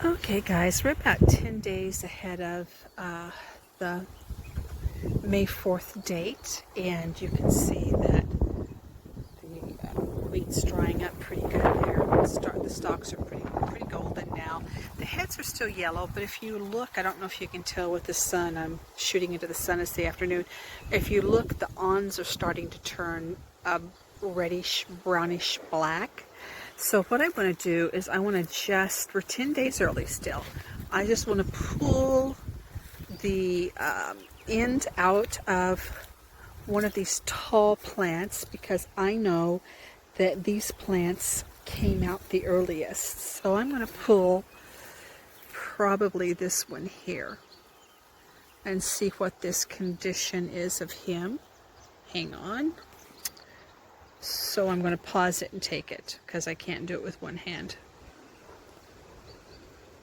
Okay, guys, we're about 10 days ahead of the May 4th date, and you can see that the wheat's drying up pretty good there. The stalks are pretty golden now. The heads are still yellow, but if you look, I don't know if you can tell with the sun, I'm shooting into the sun this afternoon. If you look, the awns are starting to turn reddish, brownish black. So what I want to do is I want to we're 10 days early still. I just want to pull the end out of one of these tall plants because I know that these plants came out the earliest. So I'm going to pull probably this one here and see what this condition is of him. Hang on. So I'm going to pause it and take it because I can't do it with one hand.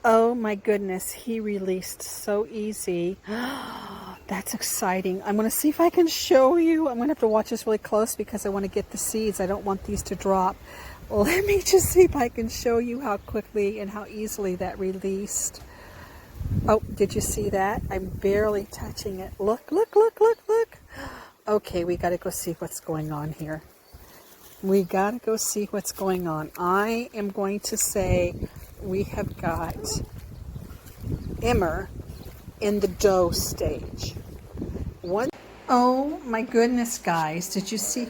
Oh my goodness, he released so easy. That's exciting. I'm going to see if I can show you. I'm going to have to watch this really close because I want to get the seeds. I don't want these to drop. Let me just see if I can show you how quickly and how easily that released. Oh, did you see that? I'm barely touching it. Look, look, look, look, look. Okay, we got to go see what's going on here. We got to go see what's going on. I am going to say we have got emmer in the dough stage. Oh my goodness, guys. Did you see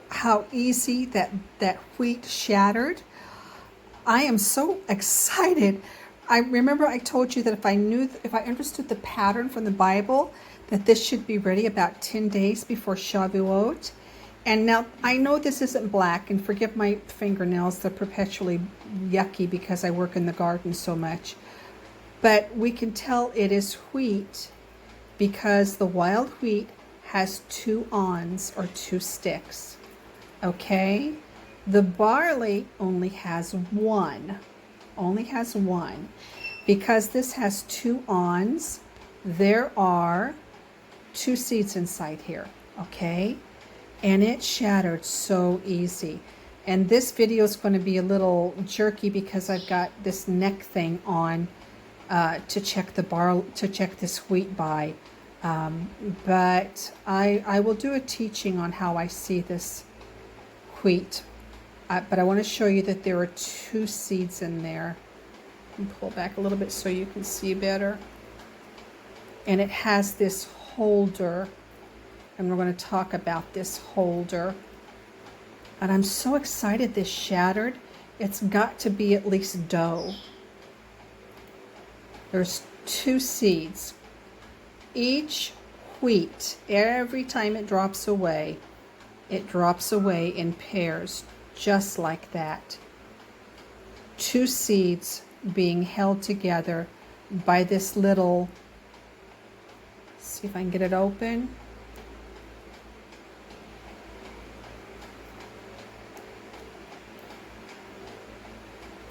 how easy that wheat shattered? I am so excited. I remember I told you that if I understood the pattern from the Bible, that this should be ready about 10 days before Shavuot. And now I know this isn't black, and forgive my fingernails, they're perpetually yucky because I work in the garden so much. But we can tell it is wheat because the wild wheat has 2 awns or 2 sticks. Okay? The barley only has one. Because this has 2 awns, there are 2 seeds inside here. Okay? And it shattered so easy. And this video is going to be a little jerky because I've got this neck thing on to check this wheat by. But I will do a teaching on how I see this wheat. But I want to show you that there are 2 seeds in there. And pull back a little bit so you can see better. And it has this holder. And we're going to talk about this holder. And I'm so excited this shattered. It's got to be at least dough. There's 2 seeds. Each wheat, every time it drops away in pairs, just like that. 2 seeds being held together by this little, see if I can get it open.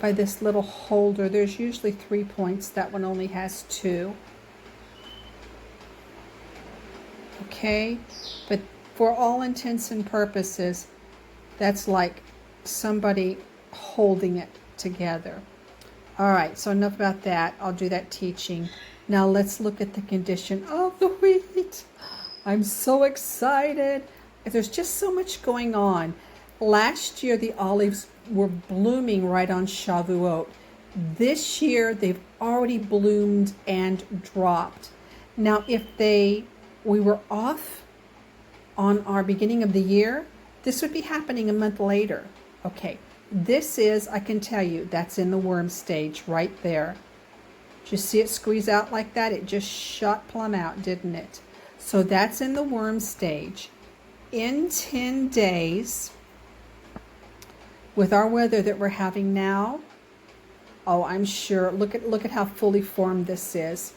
By this little holder. There's usually 3 points. That one only has 2. Okay, but for all intents and purposes, that's like somebody holding it together. All right, so enough about that. I'll do that teaching. Now let's look at the condition of the wheat. I'm so excited. There's just so much going on. Last year, the olives were blooming right on Shavuot. This year, they've already bloomed and dropped. Now, if we were off on our beginning of the year, this would be happening a month later. Okay, this is, I can tell you, that's in the worm stage right there. Did you see it squeeze out like that? It just shot plumb out, didn't it? So that's in the worm stage. In 10 days, with our weather that we're having now, oh, I'm sure, look at how fully formed this is.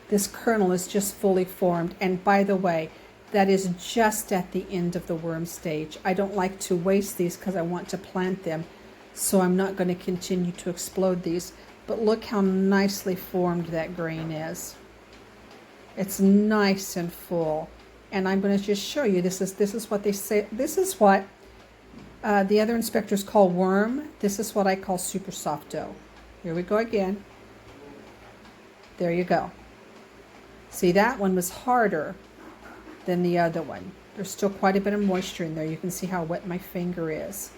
This kernel is just fully formed. And by the way, that is just at the end of the worm stage. I don't like to waste these because I want to plant them. So I'm not going to continue to explode these. But look how nicely formed that grain is. It's nice and full. And I'm going to just show you, this is what they say, this is what the other inspectors call worm. This is what I call super soft dough. Here we go again. There you go. See, that one was harder than the other one. There's still quite a bit of moisture in there. You can see how wet my finger is.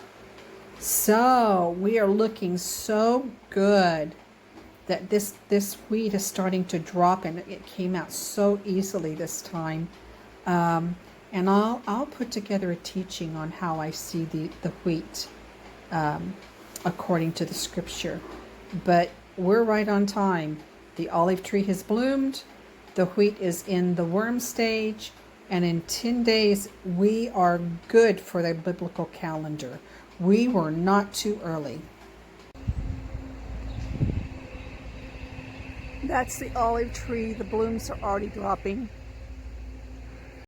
So we are looking so good that this wheat is starting to drop, and it came out so easily this time. And I'll put together a teaching on how I see the wheat according to the scripture. But we're right on time. The olive tree has bloomed. The wheat is in the worm stage. And in 10 days, we are good for the biblical calendar. We were not too early. That's the olive tree. The blooms are already dropping.